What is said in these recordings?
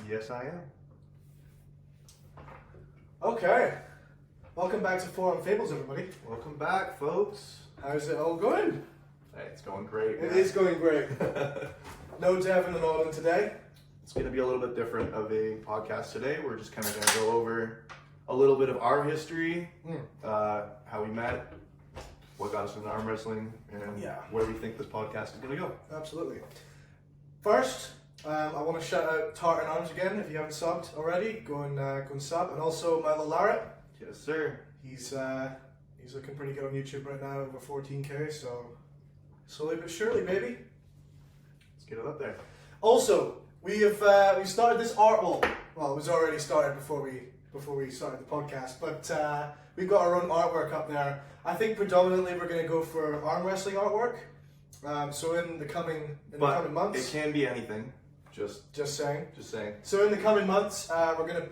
Yes, I am. Okay. Welcome back to Preface of Fables, everybody. Welcome back, folks. How's it all going? Hey, it's going great. It is going great. No Devin and Autumn today. It's going to be a little bit different of a podcast today. We're just kind of going to go over a little bit of our history, how we met, what got us into arm wrestling, and where we think this podcast is going to go. Absolutely. First, I want to shout out Tartan Arms again. If you haven't subbed already, go and sub. And also Milo. Yes, sir. He's looking pretty good on YouTube right now, over 14K. So slowly but surely, baby. Let's get it up there. Also, we started this art wall. Well, it was already started before we started the podcast, but we've got our own artwork up there. I think predominantly we're going to go for arm wrestling artwork. So in the coming months, it can be anything. Just saying. So in the coming months, we're going to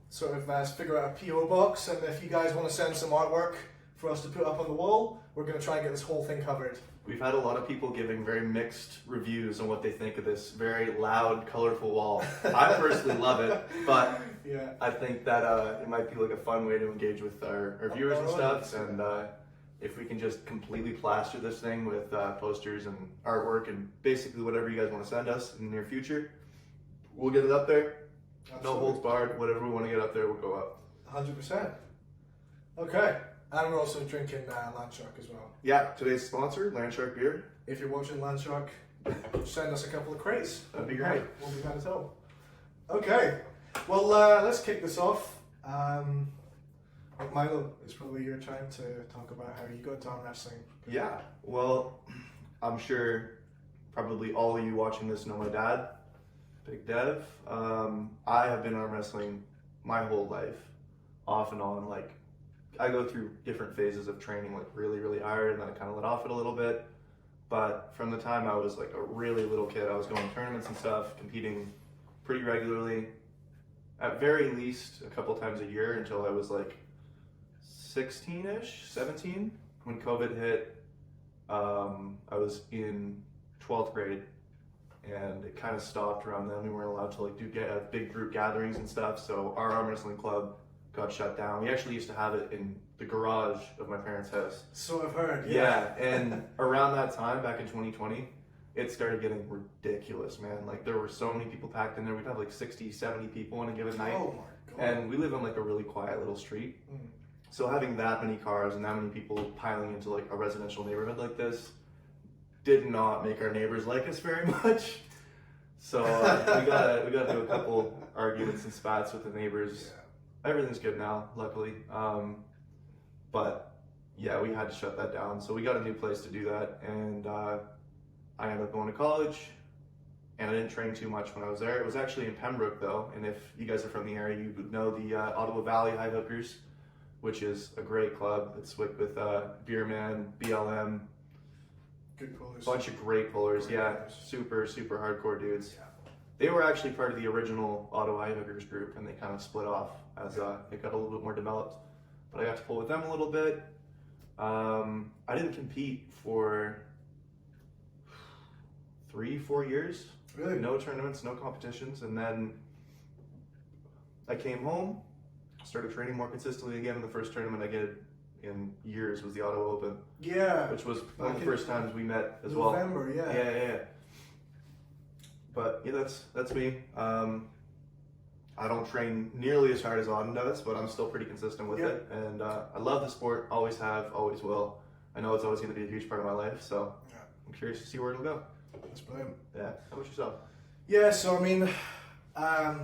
sort of figure out a PO box, and if you guys want to send some artwork for us to put up on the wall, we're going to try and get this whole thing covered. We've had a lot of people giving very mixed reviews on what they think of this very loud, colorful wall. I personally love it, but I think that it might be like a fun way to engage with our viewers and stuff. And if we can just completely plaster this thing with posters and artwork and basically whatever you guys want to send us in the near future, we'll get it up there. Absolutely. No holds barred. Whatever we want to get up there will go up. 100%. Okay. And we're also drinking Landshark as well. Yeah, today's sponsor, Landshark Beer. If you're watching Landshark, send us a couple of crates. That'd be great. We'll be glad to tell. Okay, well, let's kick this off. Milo, it's probably your time to talk about how you got into arm wrestling. Yeah, well, I'm sure probably all of you watching this know my dad, Big Dev. I have been arm wrestling my whole life, off and on. Like, I go through different phases of training, like really, really hard, and then I kind of let off it a little bit. But from the time I was like a really little kid, I was going to tournaments and stuff, competing pretty regularly, at very least a couple times a year until I was like 16-ish, 17. When COVID hit, I was in 12th grade, and it kind of stopped around then. We weren't allowed to like do big group gatherings and stuff, so our arm wrestling club got shut down. We actually used to have it in the garage of my parents' house. So I've heard, yeah. And around that time, back in 2020, it started getting ridiculous, man. Like, there were so many people packed in there. We'd have like 60, 70 people on a given night. Oh my God. And we live on like a really quiet little street. So having that many cars and that many people piling into like a residential neighborhood like this did not make our neighbors like us very much. So we got into a couple arguments and spats with the neighbors. Yeah. Everything's good now, luckily. But yeah, we had to shut that down. So we got a new place to do that, and I ended up going to college, and I didn't train too much when I was there. It was actually in Pembroke, though, and if you guys are from the area, you would know the Ottawa Valley High Hookers, which is a great club. It's with Beerman, BLM, good pullers. Bunch of great pullers, super, super hardcore dudes. Yeah. They were actually part of the original Ottawa High Hookers group, and they kind of split off as it got a little bit more developed. But I got to pull with them a little bit. I didn't compete for 3-4 years. Really? No tournaments, no competitions, and then I came home, started training more consistently again. And the first tournament I did in years was the Ottawa Open. Yeah. Which was one of the first times we met as November, well. Yeah. But yeah, that's me. I don't train nearly as hard as Auden does, but I'm still pretty consistent with it. And I love the sport, always have, always will. I know it's always going to be a huge part of my life, so I'm curious to see where it'll go. That's brilliant. Yeah. How about yourself? Yeah, so I mean, I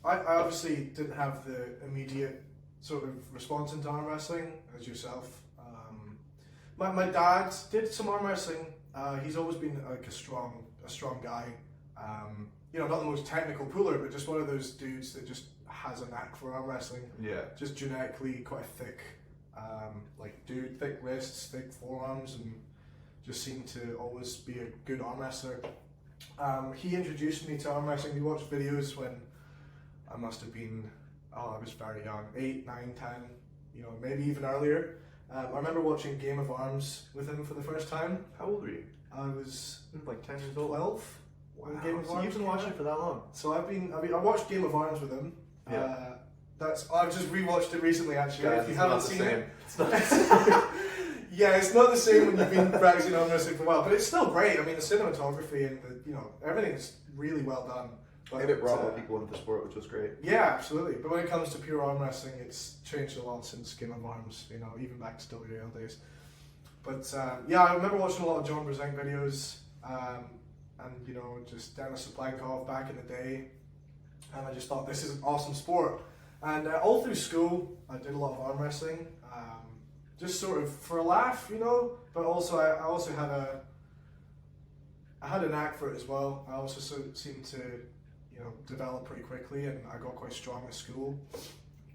obviously didn't have the immediate sort of response into arm wrestling as yourself. My dad did some arm wrestling. He's always been like a strong guy. Not the most technical puller, but just one of those dudes that just has a knack for arm wrestling. Yeah. Just genetically quite thick, dude, thick wrists, thick forearms, and just seemed to always be a good arm wrestler. He introduced me to arm wrestling. We watched videos when I must have been, I was very young, 8, 9, 10, maybe even earlier. I remember watching Game of Arms with him for the first time. How old were you? I was like 10 years old. 12. when Game of So Arms you've been came watching out. it for that long? So I watched Game of Arms with him. Yeah. I've just rewatched it recently actually. Guys, if you it's haven't not the seen same. it. It's not the same. Yeah, it's not the same when you've been practicing arm wrestling for a while, but it's still great. I mean, the cinematography and everything is really well done. But, And it brought more people into the sport, which was great. Yeah, absolutely. But when it comes to pure arm wrestling, it's changed a lot since Game of Arms. Even back to WL days. But I remember watching a lot of John Brzenk videos, and just Dennis Saplankov back in the day, and I just thought this is an awesome sport. And all through school, I did a lot of arm wrestling, just sort of for a laugh, But also, I also had a knack for it as well. I also seemed to, develop pretty quickly, and I got quite strong at school.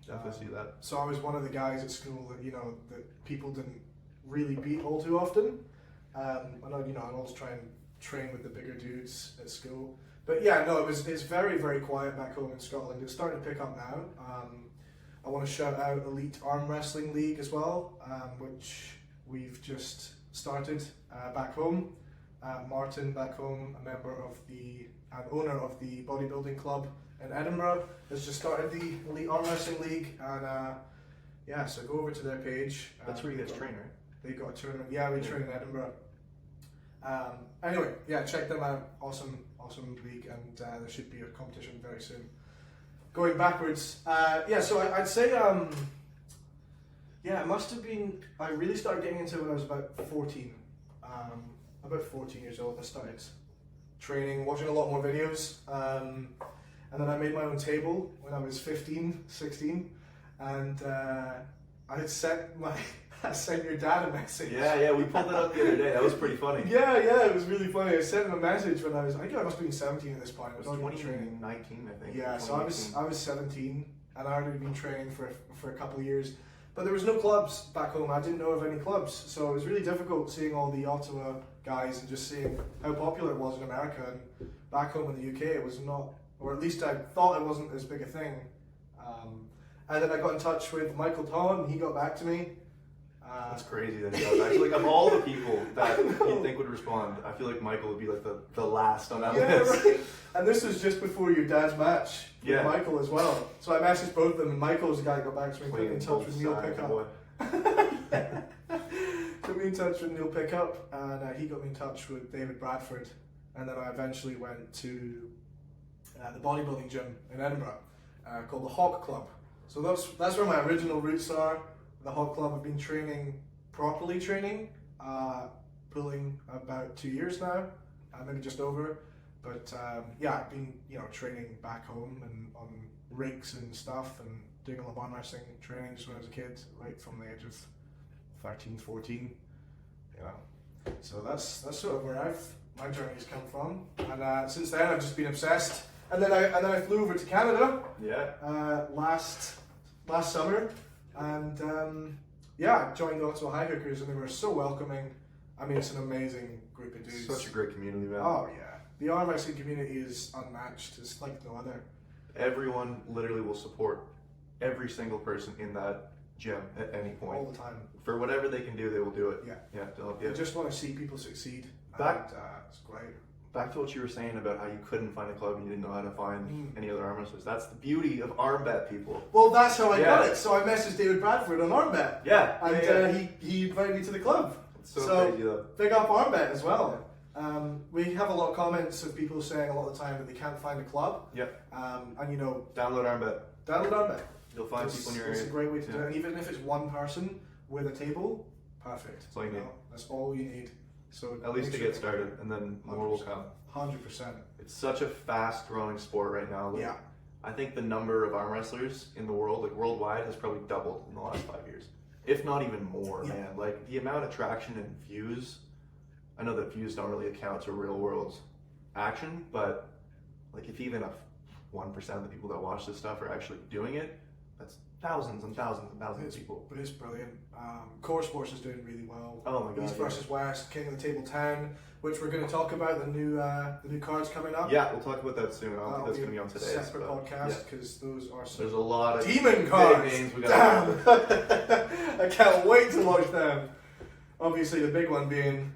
Definitely see that. So I was one of the guys at school that that people didn't really beat all too often. And I'd always try and train with the bigger dudes at school. But yeah, no, it's very, very quiet back home in Scotland. It's starting to pick up now. I want to shout out Elite Arm Wrestling League as well, which we've just started back home. Martin back home, a member of and owner of the bodybuilding club in Edinburgh, has just started the Elite Arm Wrestling League, and so go over to their page. That's where you guys train, right? They got a tournament. Yeah, we train in Edinburgh. Anyway, check them out. Awesome league, and there should be a competition very soon. Going backwards, so I'd say, it must have been. I really started getting into it when I was about 14. About 14 years old, I started training, watching a lot more videos, and then I made my own table when I was 15, 16, and I sent your dad a message. Yeah, we pulled it up the other day. That was pretty funny. Yeah, it was really funny. I sent him a message when I must have been 17 at this point. It was already 2019, I think. Yeah, so I was 17, and I already been training for a couple of years. But there was no clubs back home. I didn't know of any clubs, so it was really difficult seeing all the Ottawa guys and just seeing how popular it was in America. And back home in the UK, it was not, or at least I thought it wasn't as big a thing. And then I got in touch with Michael Todd, and he got back to me. That's crazy that he does. Actually, like of all the people that you'd think would respond, I feel like Michael would be like the last on that list. Right. And this was just before your dad's match with Michael as well. So I messaged both of them, and Michael's the guy that got back to me, put me in touch with Neil Pickup. Put me in touch with Neil Pickup, and he got me in touch with David Bradford. And then I eventually went to the bodybuilding gym in Edinburgh called the Hawk Club. So that's where my original roots are. The Hawk Club. I've been properly training, pulling about 2 years now, maybe just over. But I've been training back home and on rigs and stuff, and doing a lot of arm wrestling training just when I was a kid, right from the age of 13, 14. So that's sort of where my journey's come from, and since then I've just been obsessed. And then I flew over to Canada. Yeah. Last summer, and I joined the Ottawa High Hookers, and they were so welcoming. I mean, it's an amazing group of dudes. Such a great community, man. Oh yeah, the arm wrestling community is unmatched. It's like no other. Everyone literally will support every single person in that gym at any point. All the time. For whatever they can do, they will do it. Yeah. To help you. I just want to see people succeed. It's great. Back to what you were saying about how you couldn't find a club and you didn't know how to find any other arm wrestlers. That's the beauty of ArmBet, people. Well, that's how I got it. So I messaged David Bradford on ArmBet. Yeah. And he invited me to the club. It's so crazy though. Big up ArmBet as well. We have a lot of comments of people saying a lot of the time that they can't find a club. Yeah. And download ArmBet. Download ArmBet. You'll find people in your area. It's a great way to do it. And even if it's one person with a table, perfect. That's all you need. That's all you need. So at least to get started, and then more will come. 100%. It's such a fast-growing sport right now. Yeah. I think the number of arm wrestlers in the world, like worldwide, has probably doubled in the last 5 years, if not even more. Yeah. Man, like the amount of traction and views. I know that views don't really account to real-world action, but like if even 1% of the people that watch this stuff are actually doing it, that's thousands and thousands and thousands of people. But it's brilliant. Core Sports is doing really well. Oh my god! East versus West, King of the Table 10, which we're going to talk about the new cards coming up. Yeah, we'll talk about that soon. I don't think that's going to be on today. Separate podcast because those are some there's a lot of demon cards. Big names we got. Damn! I can't wait to watch them. Obviously, the big one being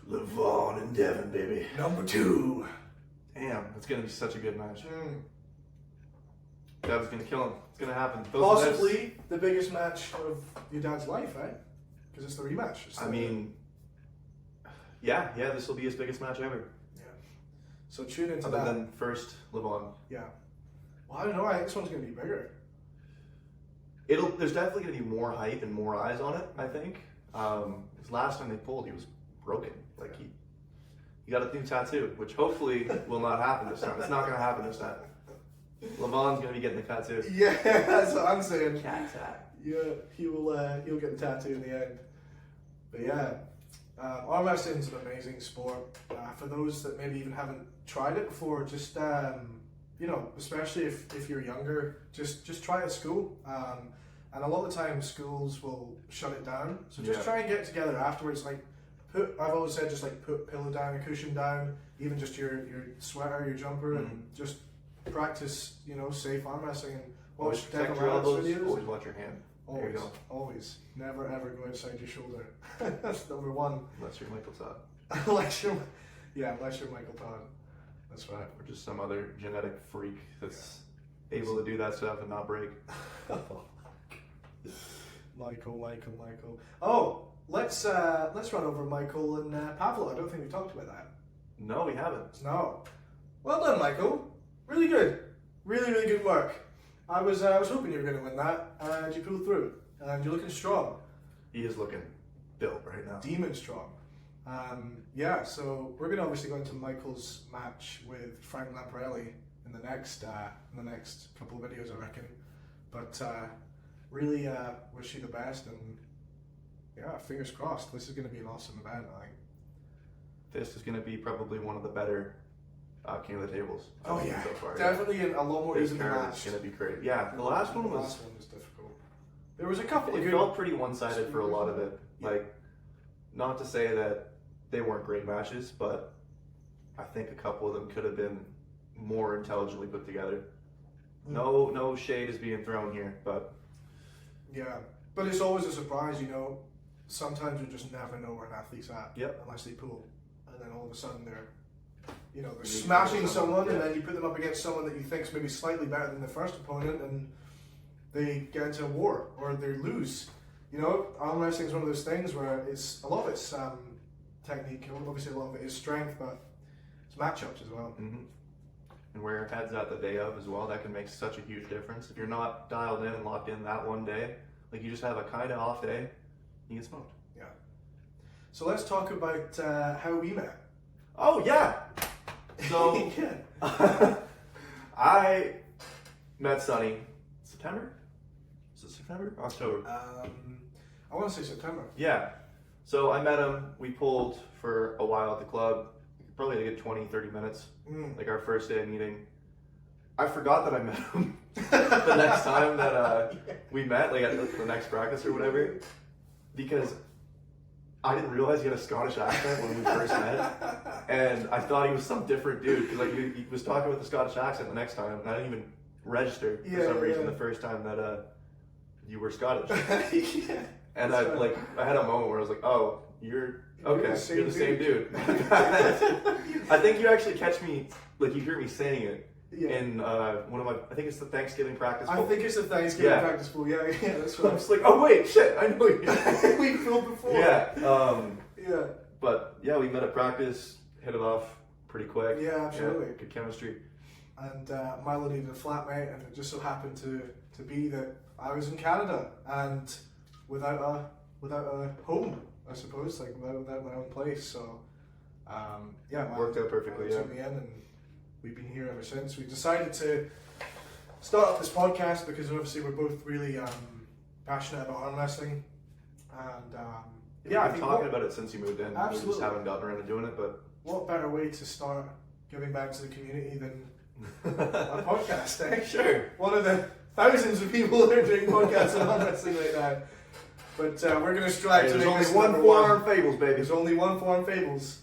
Levon and Devin, baby. Number 2. Damn, it's gonna be such a good match. Mm. Dev's gonna kill him. It's gonna happen. Possibly the biggest match of your dad's life, right? Because it's the rematch. Yeah, this will be his biggest match ever. Yeah. So tune into Other that. than first Levon. Yeah. Well, I don't know. I think this one's going to be bigger. There's definitely gonna be more hype and more eyes on it. I think. His last time they pulled, he was broken. Like he got a new tattoo, which hopefully will not happen this time. It's not gonna happen this time. Levon's gonna be getting the tattoo. Yeah, that's what I'm saying. Cat tat. Yeah, he'll get the tattoo in the end. But yeah, arm wrestling is an amazing sport. For those that maybe even haven't tried it before, just especially if you're younger, just try it at school. And a lot of the time schools will shut it down. So just try and get together afterwards. Like I've always said, just like put a pillow down, a cushion down, even just your sweater, your jumper, and just practice, safe arm wrestling and Always watch protect Devin your Ryan's elbows. videos. Always watch your hand. There you Always, go. always. Never ever go outside your shoulder. That's number 1. Unless you're Michael Todd. unless you're Michael Todd. That's right. Or just some other genetic freak that's able to do that stuff and not break. Michael. Oh, let's run over Michael and Pavlo. I don't think we talked about that. No, we haven't. No. Well done, Michael. Really good. Really, really good work. I was hoping you were going to win that, and you pulled through. And you're looking strong. He is looking built right now. Demon strong. So we're going to obviously go into Michael's match with Frank Lamparelli in the next couple of videos, I reckon. But really wish you the best, and fingers crossed. This is going to be an awesome event, I think. This is going to be probably one of the better King of the Tables. Oh yeah, so far. definitely a lot more This easy than card last. is going to be great. Yeah, the last one was difficult. There was a couple of it good. felt pretty one-sided for a lot of it. Yeah. Like, not to say that they weren't great matches, but I think a couple of them could have been more intelligently put together. No shade is being thrown here, but yeah, but it's always a surprise, Sometimes you just never know where an athlete's at unless they pull, and then all of a sudden they're smashing someone, and then you put them up against someone that you think's maybe slightly better than the first opponent, and they get into a war or they lose. Arm wrestling is one of those things where a lot of it's technique. Obviously, a lot of it is strength, but it's matchups as well. Mm-hmm. And where your head's at the day of as well, that can make such a huge difference. If you're not dialed in and locked in that one day, like you just have a kind of off day, you get smoked. Yeah. So let's talk about how we met. Oh yeah. So I met Sonny September. Is it September? October. I want to say September. Yeah. So I met him. We pulled for a while at the club. Probably like a good 20, 30 minutes. Like our first day of meeting. I forgot that I met him the next time that we met, like at the next practice or whatever. Because I didn't realize he had a Scottish accent when we first met. And I thought he was some different dude. Because like he was talking with a Scottish accent the next time. And I didn't even register for some reason the first time that you were Scottish. And I had a moment where I was like, oh, you're the same dude. I think you actually catch me, like you hear me saying it in one of my, I think it's the Thanksgiving practice pool. I think it's the Thanksgiving practice pool, yeah, that's right. I was like, oh wait, shit, I know you. We filmed before. Yeah. But yeah, we met at practice, hit it off pretty quick. Yeah, absolutely. Yeah, good chemistry. And Milo needed a flatmate, and it just so happened to be that I was in Canada and without a home, I suppose, like without my own place. So Worked out perfectly. Took me in, and we've been here ever since. We decided to start up this podcast because obviously we're both really passionate about arm wrestling, and I've been talking about it since you moved in. Absolutely. We just haven't gotten around to doing it, but what better way to start giving back to the community than a podcast, eh? Sure. One of the thousands of people that are doing podcasts on arm wrestling right now. But we're going to strive to make only this one number form Fables, baby. There's only one form Fables.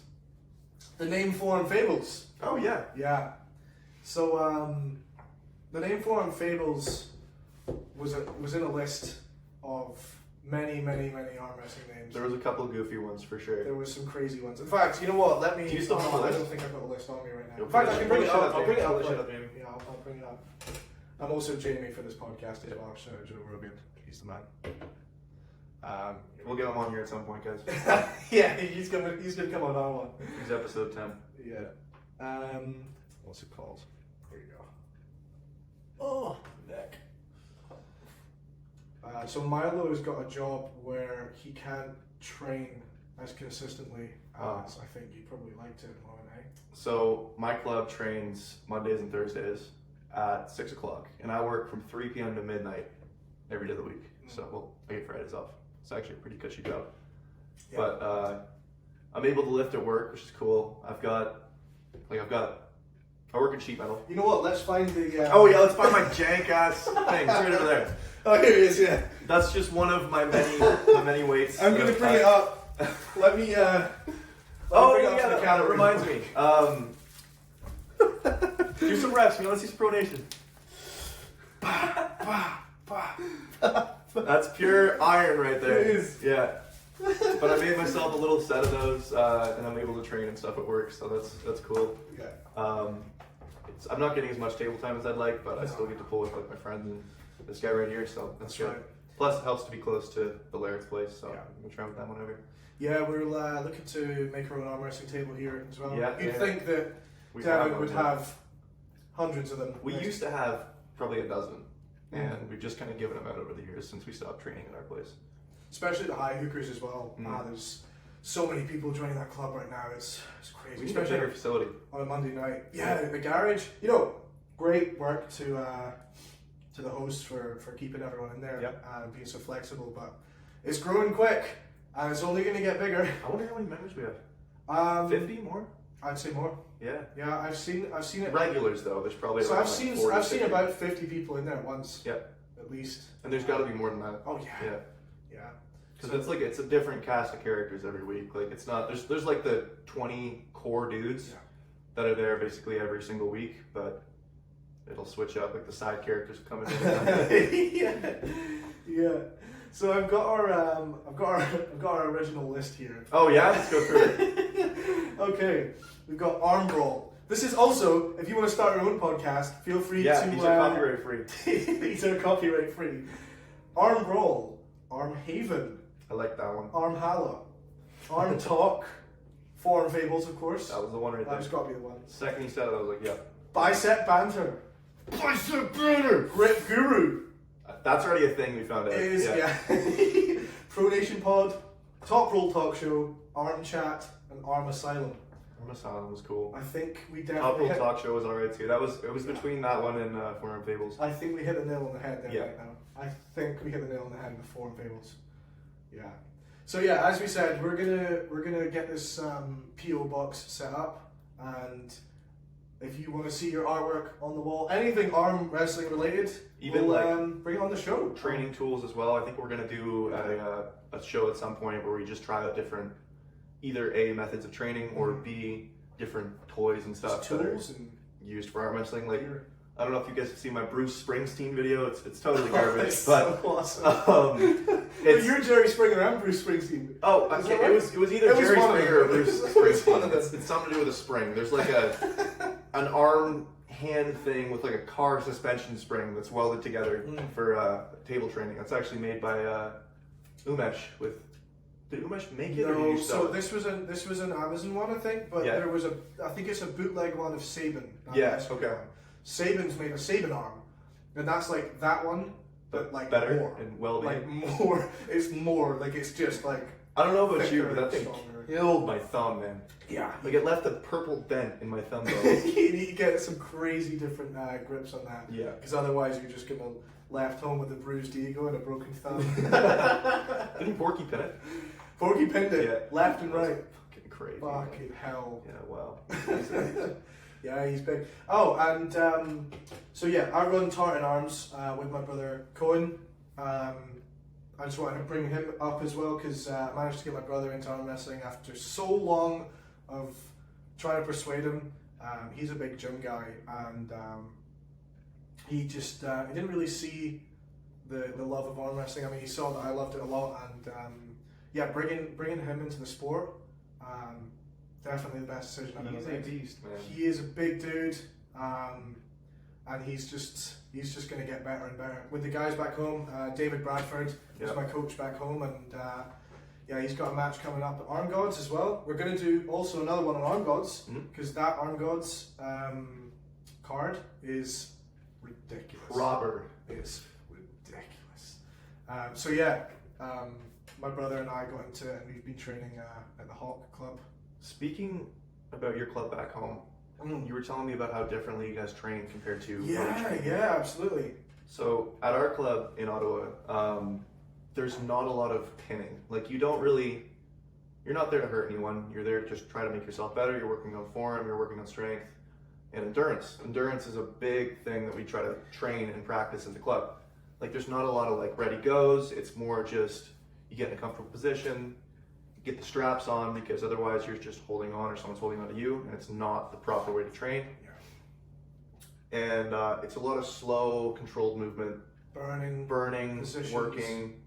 The name form Fables. Oh yeah. Yeah. So the name form Fables was in a list of Many arm wrestling names. There was a couple of goofy ones for sure. There was some crazy ones. In fact, you know what? Let me. Do you still have a I list? don't think I've got a list on me right now. You'll In fact, pull I can it- bring it pull up. it I'll bring it up. pull it Like, up, Jamie. yeah, I'll bring it up. I'm also Jamie for this podcast as well. Shout out Joe Rogan. He's the man. We'll get him on here at some point, guys. Yeah, he's gonna come on our one. He's episode 10. Yeah. What's it called? Here you go. Oh, neck. So Milo has got a job where he can't train as consistently as I think you probably liked it in one, eh? So my club trains Mondays and Thursdays at 6 o'clock, and I work from 3 p.m. to midnight every day of the week. So well, I get Fridays off. It's actually a pretty cushy job. Yeah. But I'm able to lift at work, which is cool. I work in sheet metal. You know what? Let's find the. Oh yeah, let's find my jank ass thing. It's right over there. Oh, here it is. Yeah. That's just one of my many weights. I'm gonna bring it up. Let me. Oh bring it up to yeah, the that camera. reminds me. Do some reps. You want to see some pronation? That's pure iron right there. It is. Yeah. But I made myself a little set of those, and I'm able to train and stuff at work, so that's cool. Yeah. I'm not getting as much table time as I'd like, but I still get to pull with like my friends and this guy right here, so that's good. Right. Plus, it helps to be close to the Laird's place, so Yeah. I'm gonna try with that whenever. Yeah, we're looking to make our own arm wrestling table here as well. Yeah, You'd yeah. think that We Devin would have hundreds of them. We used to have probably a dozen, and Mm. we've just kind of given them out over the years since we stopped training at our place. Especially the high hookers as well. Mm. There's so many people joining that club right now. It's crazy. We need a Especially bigger facility. on a Monday night. Yeah, the garage. You know, great work to the host for keeping everyone in there Yep. and being so flexible. But it's growing quick and it's only going to get bigger. I wonder how many members we have. 50 more? I'd say more. Yeah. Yeah, I've seen it. Regulars though, there's probably. So around I've like seen 40, I've seen 50. about 50 people in there once. Yep. At least. And there's got to be more than that. Oh yeah. Yeah. Yeah. Because it's a different cast of characters every week. Like it's not there's like the 20 core dudes Yeah. that are there basically every single week, but it'll switch up. Like the side characters come in. yeah. Yeah. So I've got our original list here. Oh yeah, let's go through it. Okay, we've got Arm Brawl. This is also, if you want to start your own podcast, feel free Yeah, to. these are copyright free. These are copyright free. Arm Brawl, Arm Haven, I like that one. Arm Hala, Arm Talk, Foreign Fables, of course. That was the one right there. That's got to be the one. Second he said it, I was like, yeah. Bicep Banter, Bicep Banter! Grip Guru. That's already a thing we found out. It is, yeah. Pro Nation Pod, Top Roll Talk Show, Arm Chat, and Arm Asylum. Arm Asylum was cool. I think we Top definitely Roll hit, Talk Show was alright too. It was between that one and Foreign Fables. I think we hit the nail on the head there Yeah. right now. I think we hit the nail on the head with Foreign Fables. Yeah. So yeah, as we said, we're gonna get this PO box set up, and if you want to see your artwork on the wall, anything arm wrestling related, Even we'll bring it on the show. Training tools as well. I think we're gonna do a show at some point where we just try out different, either A, methods of training, or B, different toys and stuff Just that are tools and used for arm wrestling. Like gear. I don't know if you guys have seen my Bruce Springsteen video. It's totally garbage, It's but so awesome. But it's you're Jerry Springer and Bruce Springsteen. oh, Is okay, that right? it was either It was Jerry one of Springer or them. Bruce It was one Springsteen. of them. It's something to do with a spring. There's like an arm hand thing with like a car suspension spring that's welded together for table training. That's actually made by Umesh. Did Umesh make it or did No, you so sell it? this was an Amazon one, I think, but Yeah. there was I think it's a bootleg one of Sabin. Yeah, okay. Sabin's made a Sabin arm, and that's like that one, but like Better more. and welding. Like more, it's more, like it's just like I don't know about you, thicker but that and thing stronger. killed my thumb, man. Yeah. Like it left a purple dent in my thumb bone. You need to get some crazy different grips on that. Yeah. Because otherwise you're just gonna left home with a bruised ego and a broken thumb. Didn't Porky pin it? Porky pinned it, Yeah. left and right. Fucking crazy. Fucking hell. Yeah, wow. Yeah, he's big. Oh, and so yeah, I run Tartan Arms with my brother Cohen. I just wanted to bring him up as well because I managed to get my brother into arm wrestling after so long of trying to persuade him. He's a big gym guy, and he just he didn't really see the love of arm wrestling. I mean, he saw that I loved it a lot, and yeah, bringing him into the sport, definitely the best decision I've ever made. He's a beast, man. He is a big dude, and he's just going to get better and better. With the guys back home, David Bradford is my coach back home, and yeah, he's got a match coming up at Arm Gods as well. We're going to do also another one on Arm Gods, because that Arm Gods card is ridiculous. Robert. It's ridiculous. So yeah, my brother and I got into it, and we've been training at the Hawk Club. Speaking about your club back home, you were telling me about how differently you guys train compared to Yeah, absolutely. So at our club in Ottawa, there's not a lot of pinning. Like you're not there to hurt anyone. You're there to just try to make yourself better. You're working on form, you're working on strength and endurance. Endurance is a big thing that we try to train and practice at the club. Like there's not a lot of like ready goes. It's more just you get in a comfortable position, get the straps on, because otherwise you're just holding on or someone's holding on to you, and it's not the proper way to train. Yeah. And it's a lot of slow, controlled movement, burning, positions. Working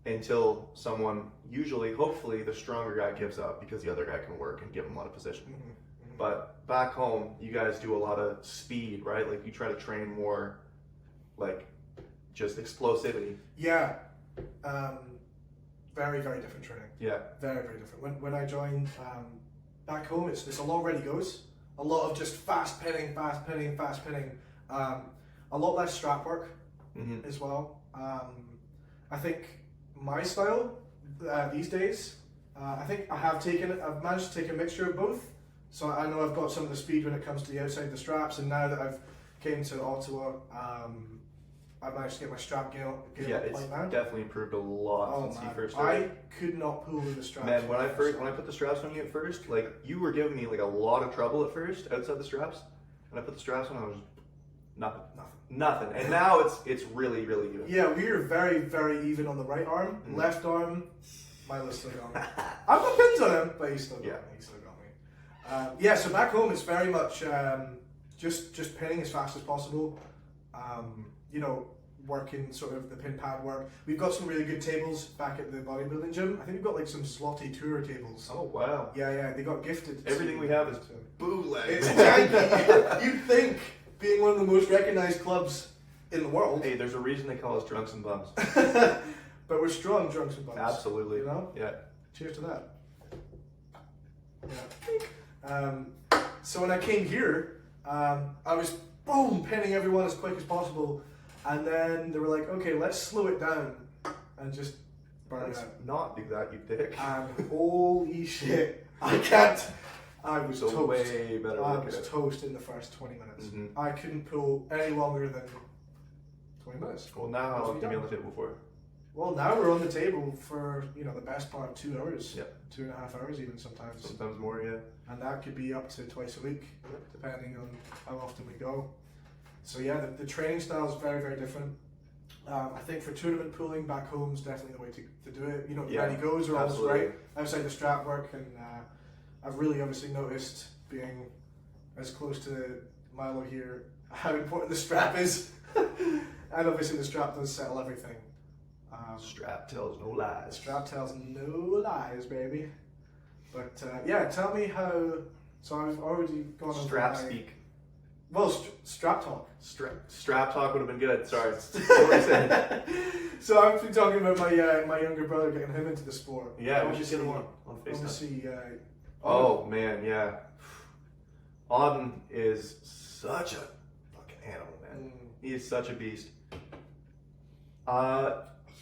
until someone, usually, hopefully, the stronger guy gives up because the other guy can work and give him a lot of position. But back home, you guys do a lot of speed, right? Like you try to train more, like just explosivity. Yeah. Very, very different training. Yeah. Very, very different. When I joined back home, it's a lot of ready goes. A lot of just fast pinning. A lot less strap work as well. I think my style these days, I think I've managed to take a mixture of both. So I know I've got some of the speed when it comes to the outside of the straps, and now that I've came to Ottawa, I've managed to get my strap game up it's point now. definitely improved a lot since you first I started. could not pull with the straps. Man, when I put the straps on you at first, like you were giving me like a lot of trouble at first outside the straps. When I put the straps on, I was nothing. And now it's really, really even. Yeah, we are very, very even on the right arm. Left arm, Milo's still got me. I've got pins on him, but he's still got me. He's still got me. Yeah, so back home it's very much just pinning as fast as possible. You know, working sort of the pin pad work. We've got some really good tables back at the bodybuilding gym. I think we've got like some slotty tour tables. Oh wow. Yeah, they got gifted. Everything we have is bootleg. It's janky. You'd think, being one of the most recognized clubs in the world. Hey, there's a reason they call us drunks and bums. But we're strong drunks and bums. Absolutely. You know? Yeah. Cheers to that. Yeah. So when I came here, I was pinning everyone as quick as possible, and then they were like, okay, let's slow it down and just burn it out. Not do that, you dick. And holy shit, I was toast. Way better. I was toast in the first 20 minutes. I couldn't pull any longer than 20 minutes. Well, now how long have you been on the table for? Well, now we're on the table for, the best part of 2 hours. Yep. 2.5 hours even sometimes. Sometimes more, yeah. And that could be up to twice a week, depending on how often we go. So yeah, the training style is very, very different. I think for tournament pulling, back home is definitely the way to do it. The ready goes are always right outside the strap work, and I've really obviously noticed, being as close to Milo here, how important the strap is. And obviously the strap does settle everything. Strap tells no lies. Strap tells no lies, baby. But yeah, tell me how. So I've already gone on. Strap speak. Well, strap talk. Strap talk would have been good. Sorry. What were you saying? So I've been talking about my younger brother, getting him into the sport. Yeah, we should get him on FaceTime. Obviously, oh man, yeah. Auden is such a fucking animal, man. He is such a beast.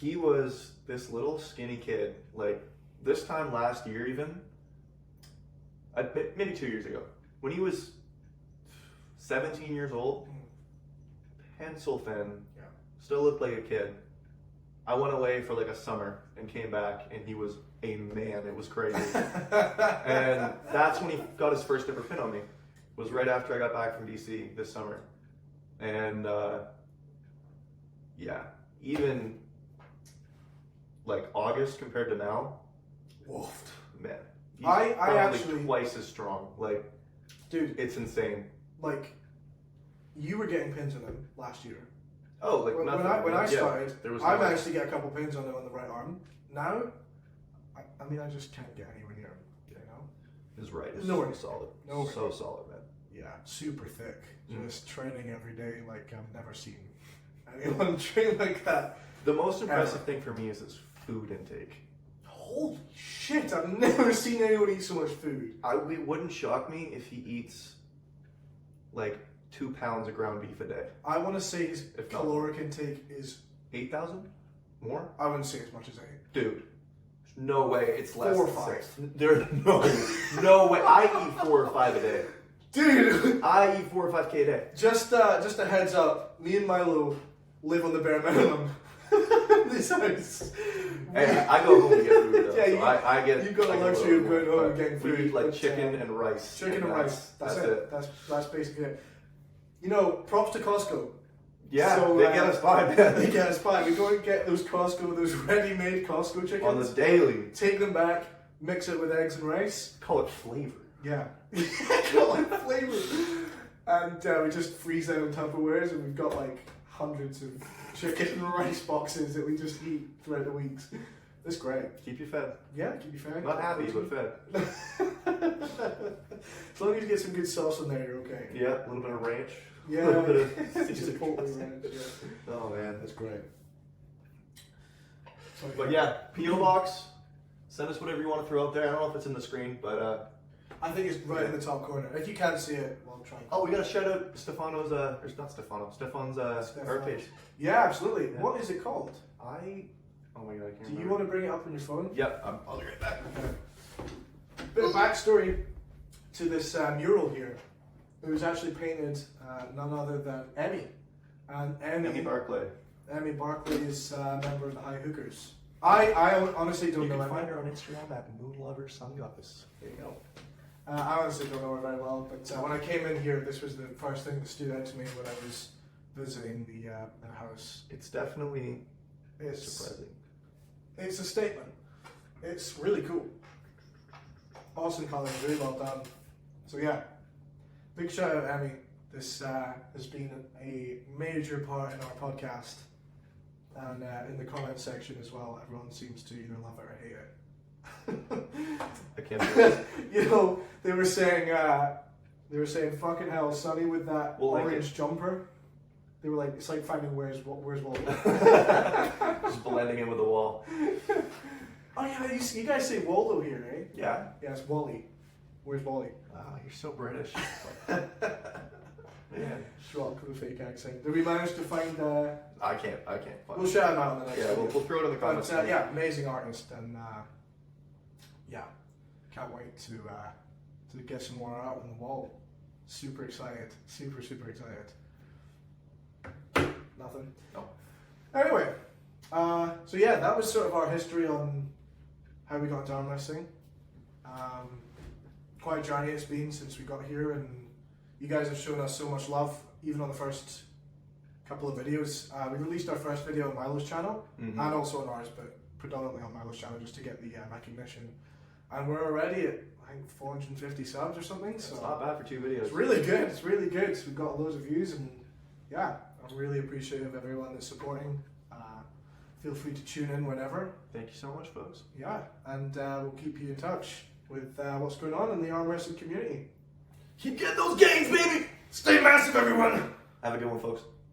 He was this little skinny kid, like this time last year even, maybe 2 years ago, when he was 17 years old, pencil thin, still looked like a kid. I went away for like a summer and came back, and he was a man. It was crazy. And that's when he got his first ever pin on me. It was right after I got back from DC this summer. And yeah, even like August compared to now, wolfed. Man, he's I probably actually twice as strong. Like, dude, it's insane. Like, you were getting pins on him last year, Oh, like when nothing. I Yeah, started, there was I no- managed to get a couple pins on it on the right arm. Now, I mean, I just can't get anywhere near him. You know? His right is No way. solid. No way. So solid, man. Yeah, super thick. Mm. Just training every day like I've never seen anyone train like that. The most impressive Ever. thing for me is his food intake. Holy shit! I've never seen anyone eat so much food. It wouldn't shock me if he eats like 2 pounds of ground beef a day. I want to say his If not- caloric intake is. 8,000? More? I wouldn't say as much as 8. Dude, no way. It's less 4 or than 5. 6. There's no way. I eat 4 or 5 a day. Dude, I eat 4 or 5K a day. just a heads up. Me and Milo live on the bare minimum. This house. Hey, I go home and get food though. Yeah, so you- I get. you've got the I get a luxury of little going more, home and but getting food, We eat like but, chicken and rice. Chicken and rice. That's it. That's basically it. You know, props to Costco. Yeah, So, they get us fine, man. They get us fine. We go and get those ready-made Costco chickens. On the daily. Take them back, mix it with eggs and rice. Call it flavor. Yeah. Call it flavor. And we just freeze them in Tupperwares, and we've got like hundreds of chicken and rice boxes that we just eat throughout the weeks. That's great. Keep you fed. Yeah, keep you fed. Not happy, but fed. As long as you get some good sauce in there, you're okay. Yeah, a little bit of ranch. Yeah, A little bit of Chipotle ranch. Yeah. Oh man. That's great. So, But yeah, P.O. Box. Send us whatever you want to throw out there. I don't know if it's in the screen, but I think it's right in the top corner. If you can't see it, we'll try. oh, we gotta shout out Stefano's or not Stefano, Stefan's art page. Yeah, absolutely. Yeah. What is it called? Oh my god, I can't Do remember. you want to bring it up on your phone? Yep, I'll be right back. Bit of backstory to this mural here. It was actually painted none other than Emmy. And Emmy Barclay. Emmy Barclay is a member of the High Hookers. I honestly don't You know can Emmy. find her on Instagram at Moonlover Sunglasses. There you go. I honestly don't know her very well, but when I came in here, this was the first thing that stood out to me when I was visiting the house. It's definitely It's surprising. It's a statement. It's really cool. Awesome colours, really well done. So yeah, big shout out Emmy. This has been a major part in our podcast, and in the comment section as well. Everyone seems to either love it or hate it. I can't believe it. You know, they were saying fucking hell, Sonny with that We'll like orange jumper. They were like, it's like finding where's Wally. Just blending in with the wall. Oh yeah, you guys say Waldo here, eh? Yeah. Yeah, it's Wally. Where's Wally? Wow, you're so British. Man. Shock with a fake accent. Did we manage to find? I can't find We'll it. shout him out in the next. Yeah, video. we'll throw it in the But comments. yeah, amazing artist, and yeah, can't wait to get some more art on the wall. Super excited, super excited. Nothing. No. Anyway, so yeah, that was sort of our history on how we got into arm wrestling. Quite a journey it's been since we got here, and you guys have shown us so much love, even on the first couple of videos. We released our first video on Milo's channel, Mhm. and also on ours, but predominantly on Milo's channel just to get the recognition. And we're already at, I think, 450 subs or something. It's So not bad for 2 videos. it's really good. It's really good. We've got loads of views, and yeah, I'm really appreciative of everyone that's supporting. Feel free to tune in whenever. Thank you so much, folks. Yeah, and we'll keep you in touch with what's going on in the arm wrestling community. Keep getting those gains, baby! Stay massive, everyone! Have a good one, folks.